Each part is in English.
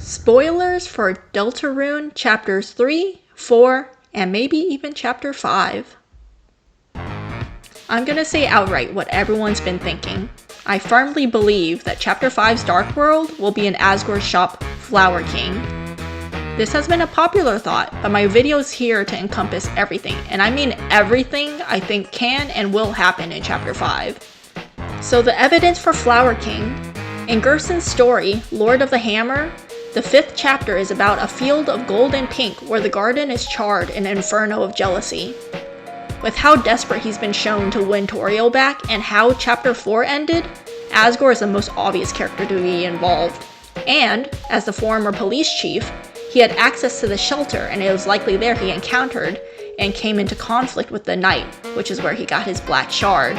Spoilers for Deltarune chapters 3, 4, and maybe even chapter 5. I'm gonna say outright what everyone's been thinking. I firmly believe that chapter 5's Dark World will be in Asgore's shop, Flower King. This has been a popular thought, but my video is here to encompass everything, and I mean everything I think can and will happen in chapter 5. So the evidence for Flower King. In Gerson's story, Lord of the Hammer, the 5th chapter is about a field of gold and pink where the garden is charred in an inferno of jealousy. With how desperate he's been shown to win Toriel back and how chapter 4 ended, Asgore is the most obvious character to be involved. And, as the former police chief, he had access to the shelter and it was likely there he encountered and came into conflict with the Knight, which is where he got his black shard.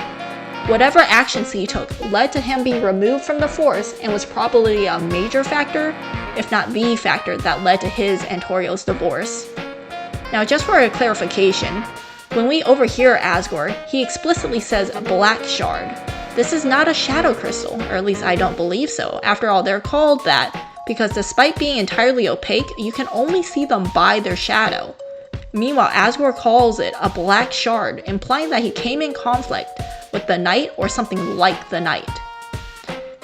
Whatever actions he took led to him being removed from the force and was probably a major factor, if not the factor that led to his and Toriel's divorce. Now just for a clarification, when we overhear Asgore, he explicitly says a black shard. This is not a shadow crystal, or at least I don't believe so. After all, they're called that because despite being entirely opaque, you can only see them by their shadow. Meanwhile, Asgore calls it a black shard, implying that he came in conflict with the Knight or something like the Knight.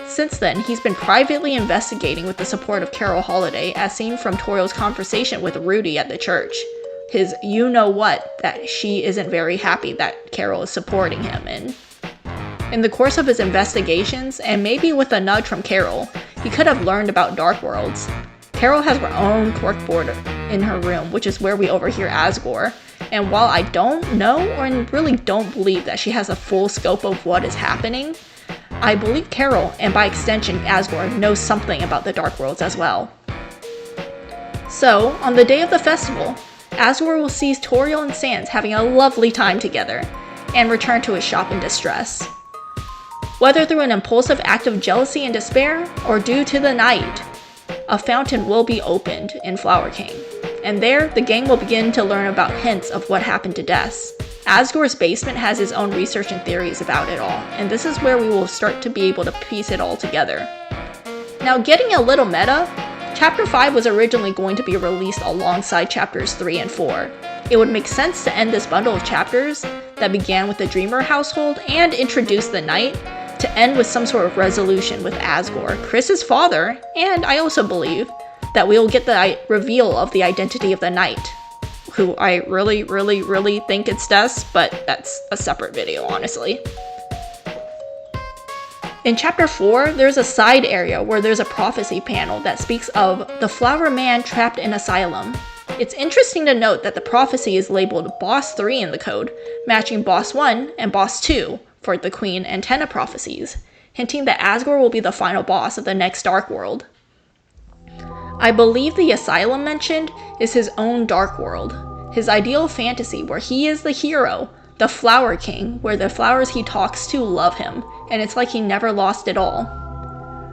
Since then, he's been privately investigating with the support of Carol Holiday, as seen from Toriel's conversation with Rudy at the church. His you-know-what that she isn't very happy that Carol is supporting him in. In the course of his investigations, and maybe with a nudge from Carol, he could have learned about Dark Worlds. Carol has her own corkboard in her room, which is where we overhear Asgore. And while I don't know or really don't believe that she has a full scope of what is happening, I believe Carol, and by extension Asgore, knows something about the Dark Worlds as well. So, on the day of the festival, Asgore will see Toriel and Sans having a lovely time together, and return to his shop in distress. Whether through an impulsive act of jealousy and despair, or due to the Knight, a fountain will be opened in Flower King. And there, the gang will begin to learn about hints of what happened to Des. Asgore's basement has his own research and theories about it all, and this is where we will start to be able to piece it all together. Now, getting a little meta, Chapter 5 was originally going to be released alongside Chapters 3 and 4. It would make sense to end this bundle of chapters that began with the Dreamer household and introduced the Knight, to end with some sort of resolution with Asgore, Chris's father, and I also believe that we will get the reveal of the identity of the Knight, who I really think it's Des, but that's a separate video, honestly. In Chapter 4, there's a side area where there's a prophecy panel that speaks of the Flower Man trapped in asylum. It's interesting to note that the prophecy is labeled Boss 3 in the code, matching Boss 1 and Boss 2 for the Queen and Tenna prophecies, hinting that Asgore will be the final boss of the next Dark World. I believe the asylum mentioned is his own Dark World, his ideal fantasy where he is the hero, the Flower King, where the flowers he talks to love him, and it's like he never lost it all.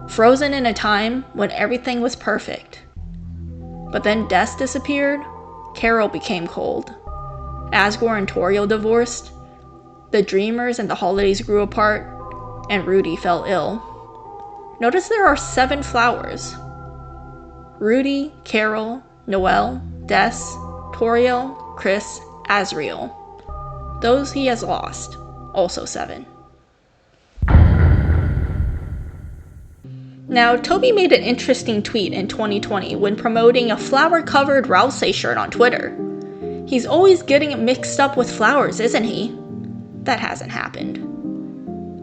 Frozen in a time when everything was perfect. But then Des disappeared, Carol became cold, Asgore and Toriel divorced, the Dreamers and the Holidays grew apart, and Rudy fell ill. Notice there are 7 flowers. Rudy, Carol, Noelle, Des, Toriel, Chris, Asriel. Those he has lost, also 7. Now, Toby made an interesting tweet in 2020 when promoting a flower-covered Rousey shirt on Twitter. He's always getting it mixed up with flowers, isn't he? That hasn't happened.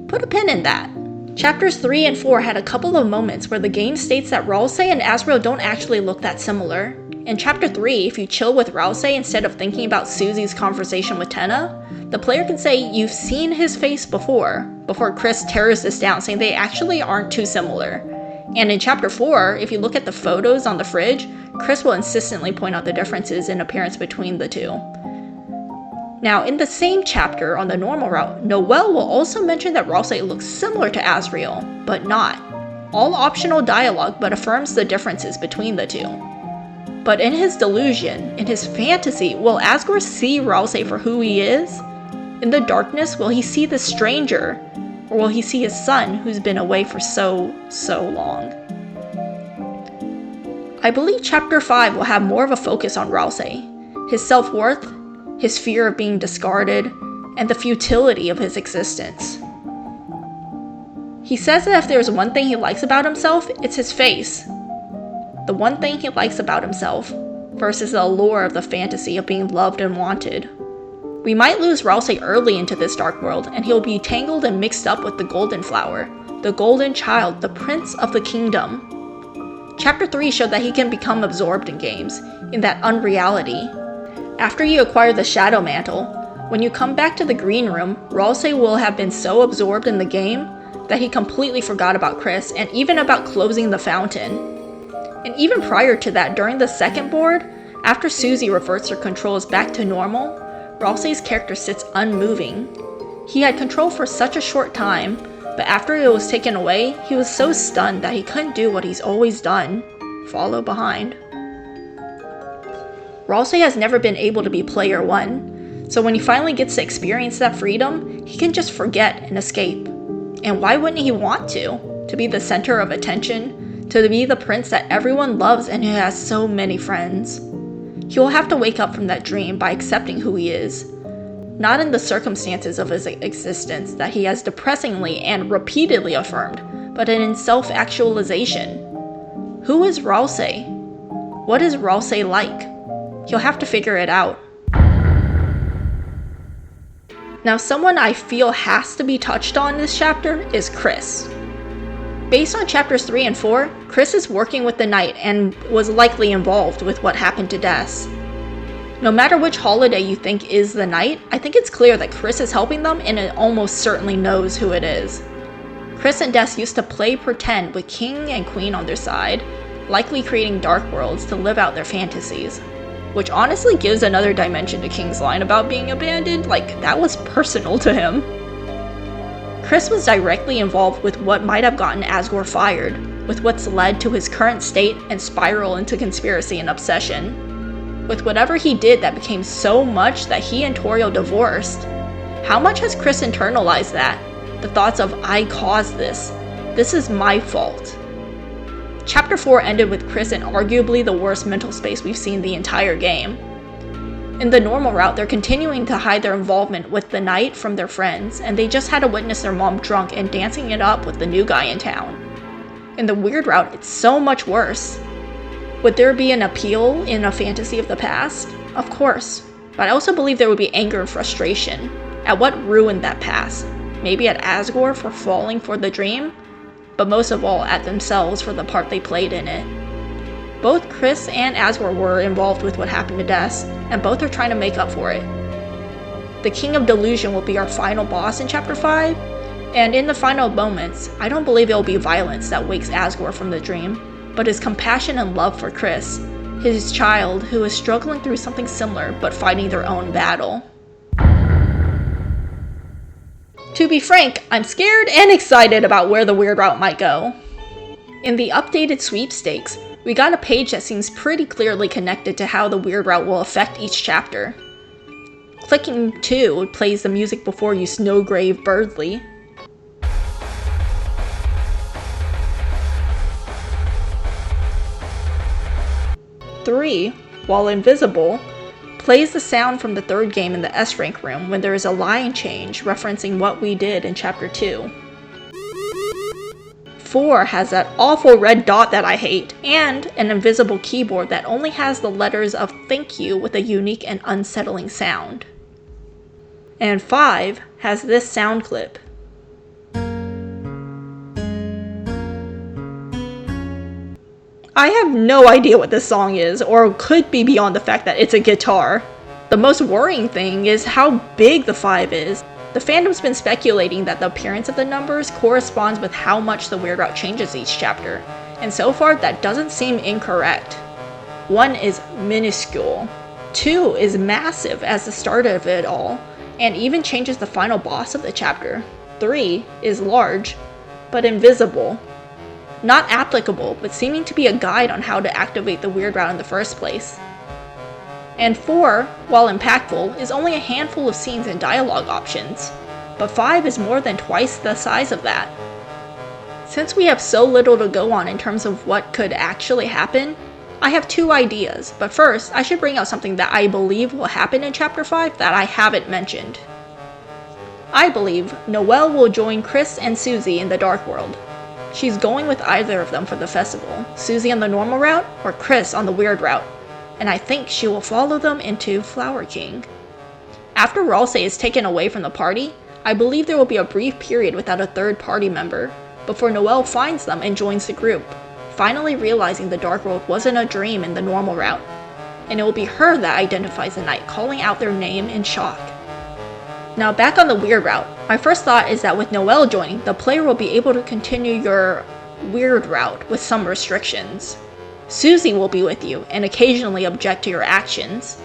Put a pin in that. Chapters 3 and 4 had a couple of moments where the game states that Rousey and Asriel don't actually look that similar. In Chapter 3, if you chill with Rousey instead of thinking about Susie's conversation with Tenna, the player can say you've seen his face before Chris tears this down, saying they actually aren't too similar. And in Chapter 4, if you look at the photos on the fridge, Chris will insistently point out the differences in appearance between the two. Now, in the same chapter on the normal route, Noelle will also mention that Rousey looks similar to Asriel, but not. All optional dialogue, but affirms the differences between the two. But in his delusion, in his fantasy, will Asgore see Rousey for who he is? In the darkness, will he see the stranger? Or will he see his son, who's been away for so long? I believe Chapter 5 will have more of a focus on Rousey, his self-worth, his fear of being discarded, and the futility of his existence. He says that if there's one thing he likes about himself, it's his face. The one thing he likes about himself, versus the allure of the fantasy of being loved and wanted. We might lose Rousey early into this dark world, and he'll be tangled and mixed up with the Golden Flower, the Golden Child, the Prince of the Kingdom. Chapter 3 showed that he can become absorbed in games, in that unreality. After you acquire the Shadow Mantle, when you come back to the Green Room, Rousey will have been so absorbed in the game that he completely forgot about Chris and even about closing the fountain. And even prior to that, during the second board, after Susie reverts her controls back to normal, Rousey's character sits unmoving. He had control for such a short time, but after it was taken away, he was so stunned that he couldn't do what he's always done: follow behind. Rousey has never been able to be player 1, so when he finally gets to experience that freedom, he can just forget and escape. And why wouldn't he want to? To be the center of attention, to be the prince that everyone loves and who has so many friends. He will have to wake up from that dream by accepting who he is. Not in the circumstances of his existence that he has depressingly and repeatedly affirmed, but in self-actualization. Who is Rousey? What is Rousey like? He'll have to figure it out. Now, someone I feel has to be touched on in this chapter is Chris. Based on chapters 3 and 4, Chris is working with the Knight and was likely involved with what happened to Des. No matter which holiday you think is the Knight, I think it's clear that Chris is helping them and it almost certainly knows who it is. Chris and Des used to play pretend with King and Queen on their side, likely creating dark worlds to live out their fantasies. Which honestly gives another dimension to King's line about being abandoned, like that was personal to him. Chris was directly involved with what might have gotten Asgore fired, with what's led to his current state and spiral into conspiracy and obsession. With whatever he did that became so much that he and Toriel divorced. How much has Chris internalized that? The thoughts of, I caused this is my fault. Chapter 4 ended with Chris in arguably the worst mental space we've seen the entire game. In the normal route, they're continuing to hide their involvement with the Knight from their friends, and they just had to witness their mom drunk and dancing it up with the new guy in town. In the weird route, it's so much worse. Would there be an appeal in a fantasy of the past? Of course, but I also believe there would be anger and frustration at what ruined that past. Maybe at Asgore for falling for the dream, but most of all at themselves for the part they played in it. Both Chris and Asgore were involved with what happened to Des, and both are trying to make up for it. The King of Delusion will be our final boss in Chapter 5, and in the final moments, I don't believe it will be violence that wakes Asgore from the dream, but his compassion and love for Chris, his child who is struggling through something similar but fighting their own battle. To be frank, I'm scared and excited about where the weird route might go. In the updated sweepstakes, we got a page that seems pretty clearly connected to how the weird route will affect each chapter. Clicking 2 plays the music before you Snowgrave Birdly. Three, while invisible, plays the sound from the third game in the S-rank room when there is a line change referencing what we did in Chapter 2. 4 has that awful red dot that I hate, and an invisible keyboard that only has the letters of thank you with a unique and unsettling sound. And 5 has this sound clip. I have no idea what this song is, or could be beyond the fact that it's a guitar. The most worrying thing is how big the 5 is. The fandom's been speculating that the appearance of the numbers corresponds with how much the weird route changes each chapter, and so far that doesn't seem incorrect. 1 is minuscule, 2 is massive as the start of it all, and even changes the final boss of the chapter. 3 is large, but invisible. Not applicable, but seeming to be a guide on how to activate the weird route in the first place. And 4, while impactful, is only a handful of scenes and dialogue options, but 5 is more than twice the size of that. Since we have so little to go on in terms of what could actually happen, I have two ideas, but first, I should bring out something that I believe will happen in Chapter 5 that I haven't mentioned. I believe Noelle will join Chris and Susie in the Dark World. She's going with either of them for the festival, Susie on the normal route or Chris on the weird route, and I think she will follow them into Flower King. After Ralsei is taken away from the party, I believe there will be a brief period without a third party member, before Noelle finds them and joins the group, finally realizing the Dark World wasn't a dream in the normal route, and it will be her that identifies the knight, calling out their name in shock. Now back on the weird route, my first thought is that with Noelle joining, the player will be able to continue your weird route with some restrictions. Susie will be with you and occasionally object to your actions.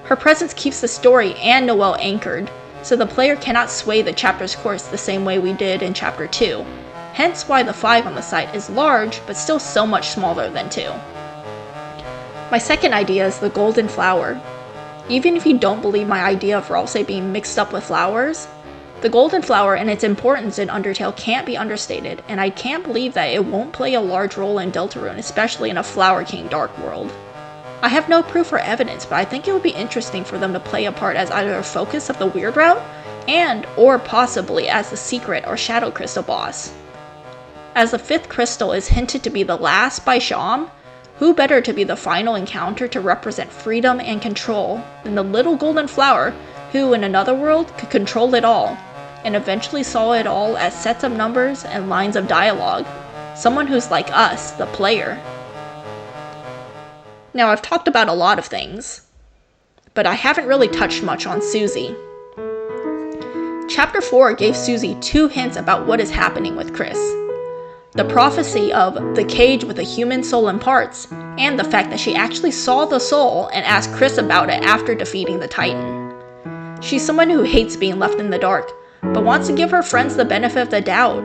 Her presence keeps the story and Noelle anchored, so the player cannot sway the chapter's course the same way we did in Chapter 2, hence why the 5 on the site is large but still so much smaller than 2. My second idea is the golden flower. Even if you don't believe my idea of Ralsei being mixed up with flowers, the golden flower and its importance in Undertale can't be understated, and I can't believe that it won't play a large role in Deltarune, especially in a Flower King Dark World. I have no proof or evidence, but I think it would be interesting for them to play a part as either a focus of the weird route, or possibly as the secret or shadow crystal boss. As the 5th crystal is hinted to be the last by Sham, who better to be the final encounter to represent freedom and control than the little golden flower who in another world could control it all, and eventually saw it all as sets of numbers and lines of dialogue, someone who's like us, the player. Now I've talked about a lot of things, but I haven't really touched much on Susie. Chapter 4 gave Susie 2 hints about what is happening with Chris. The prophecy of the cage with a human soul in parts, and the fact that she actually saw the soul and asked Chris about it after defeating the Titan. She's someone who hates being left in the dark, but wants to give her friends the benefit of the doubt.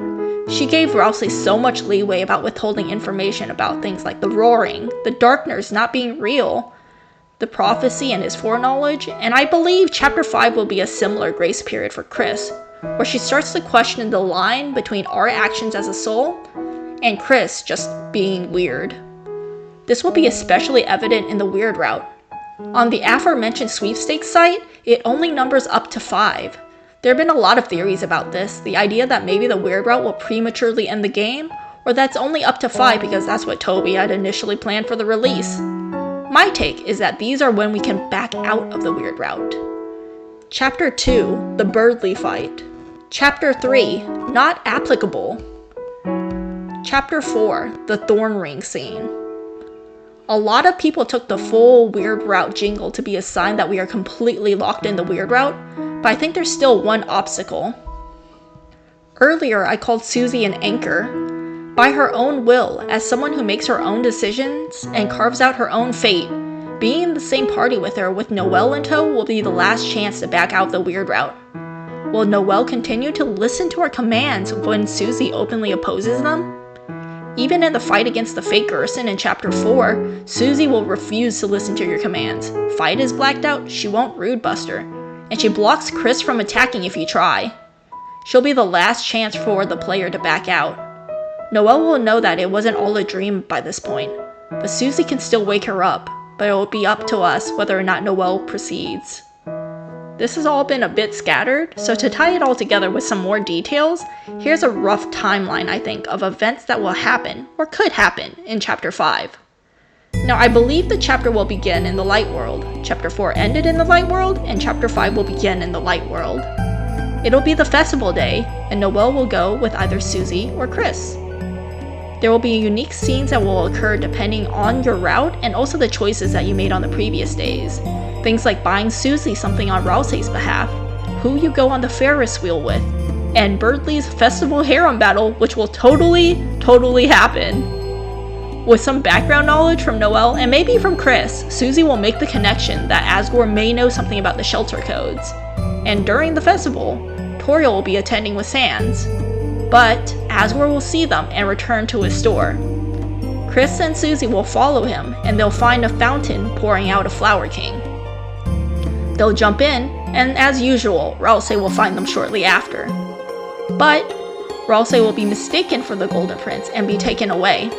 She gave Ralsei so much leeway about withholding information about things like the roaring, the darkness not being real, the prophecy and his foreknowledge, and I believe Chapter 5 will be a similar grace period for Chris, where she starts to question the line between our actions as a soul and Chris just being weird. This will be especially evident in the weird route. On the aforementioned sweepstakes site, it only numbers up to 5. There have been a lot of theories about this, the idea that maybe the weird route will prematurely end the game, or that's only up to 5 because that's what Toby had initially planned for the release. My take is that these are when we can back out of the weird route. Chapter 2, the Birdly fight. Chapter 3, not applicable. Chapter 4, the Thorn Ring scene. A lot of people took the full weird route jingle to be a sign that we are completely locked in the weird route, but I think there's still one obstacle. Earlier, I called Susie an anchor. By her own will, as someone who makes her own decisions and carves out her own fate, being in the same party with her with Noelle in tow will be the last chance to back out the weird route. Will Noelle continue to listen to her commands when Susie openly opposes them? Even in the fight against the fake Gerson in Chapter 4, Susie will refuse to listen to your commands. Fight is blacked out, she won't rude buster, and she blocks Chris from attacking if you try. She'll be the last chance for the player to back out. Noelle will know that it wasn't all a dream by this point, but Susie can still wake her up, but it will be up to us whether or not Noelle proceeds. This has all been a bit scattered, so to tie it all together with some more details, here's a rough timeline, I think, of events that will happen, or could happen, in Chapter 5. Now, I believe the chapter will begin in the Light World. Chapter 4 ended in the Light World, and Chapter 5 will begin in the Light World. It'll be the festival day, and Noelle will go with either Susie or Chris. There will be unique scenes that will occur depending on your route and also the choices that you made on the previous days. Things like buying Susie something on Ralsei's behalf, who you go on the Ferris wheel with, and Birdly's festival harem battle, which will totally happen. With some background knowledge from Noelle and maybe from Chris, Susie will make the connection that Asgore may know something about the shelter codes. And during the festival, Toriel will be attending with Sans. But Asgore will see them and return to his store. Chris and Susie will follow him, and they'll find a fountain pouring out a Flower King. They'll jump in, and as usual, Ralsei will find them shortly after. But Ralsei will be mistaken for the Golden Prince and be taken away.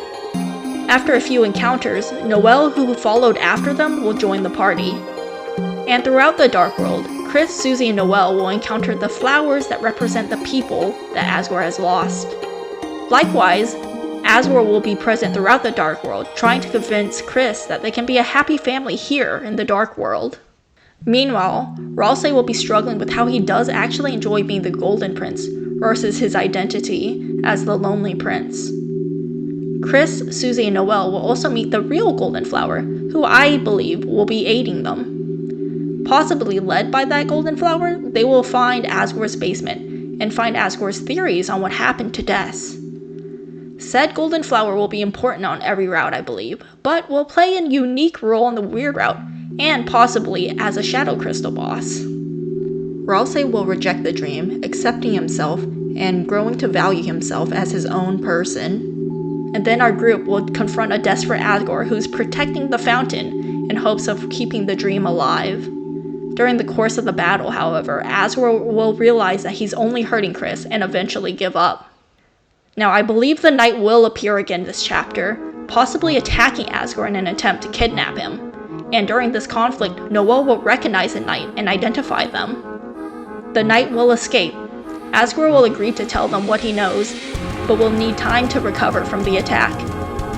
After a few encounters, Noelle, who followed after them, will join the party. And throughout the Dark World, Chris, Susie, and Noelle will encounter the flowers that represent the people that Asgore has lost. Likewise, Asgore will be present throughout the Dark World, trying to convince Chris that they can be a happy family here in the Dark World. Meanwhile, Ralsei will be struggling with how he does actually enjoy being the Golden Prince versus his identity as the Lonely Prince. Chris, Susie, and Noelle will also meet the real Golden Flower, who I believe will be aiding them. Possibly led by that Golden Flower, they will find Asgore's basement and find Asgore's theories on what happened to Des. Said Golden Flower will be important on every route, I believe, but will play a unique role on the Weird route, and possibly as a Shadow Crystal boss. Ralsei will reject the dream, accepting himself and growing to value himself as his own person. And then our group will confront a desperate Asgore who's protecting the fountain in hopes of keeping the dream alive. During the course of the battle, however, Asgore will realize that he's only hurting Chris and eventually give up. Now, I believe the Knight will appear again this chapter, possibly attacking Asgore in an attempt to kidnap him. And during this conflict, Noelle will recognize the Knight and identify them. The Knight will escape. Asgore will agree to tell them what he knows, but will need time to recover from the attack,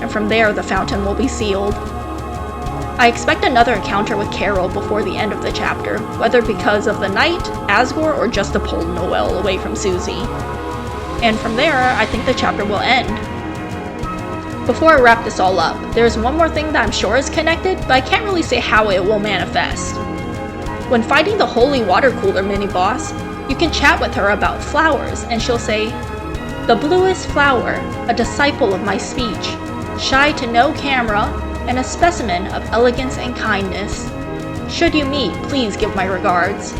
and from there the fountain will be sealed. I expect another encounter with Carol before the end of the chapter, whether because of the Knight, Asgore, or just to pull Noelle away from Susie. And from there, I think the chapter will end. Before I wrap this all up, there's one more thing that I'm sure is connected, but I can't really say how it will manifest. When fighting the Holy Water Cooler mini-boss, you can chat with her about flowers, and she'll say, "The bluest flower, a disciple of my speech, shy to no camera, and a specimen of elegance and kindness. Should you meet, please give my regards."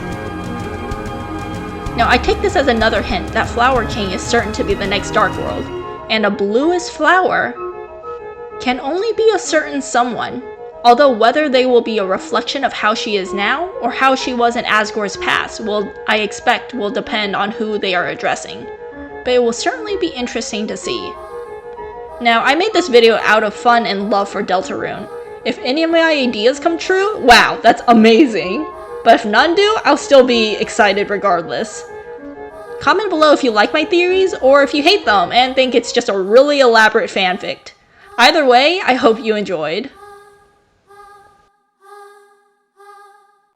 Now, I take this as another hint that Flower King is certain to be the next Dark World, and a bluest flower can only be a certain someone, although whether they will be a reflection of how she is now, or how she was in Asgore's past, I expect will depend on who they are addressing. But it will certainly be interesting to see. Now, I made this video out of fun and love for Deltarune. If any of my ideas come true, wow, that's amazing! But if none do, I'll still be excited regardless. Comment below if you like my theories, or if you hate them and think it's just a really elaborate fanfic. Either way, I hope you enjoyed.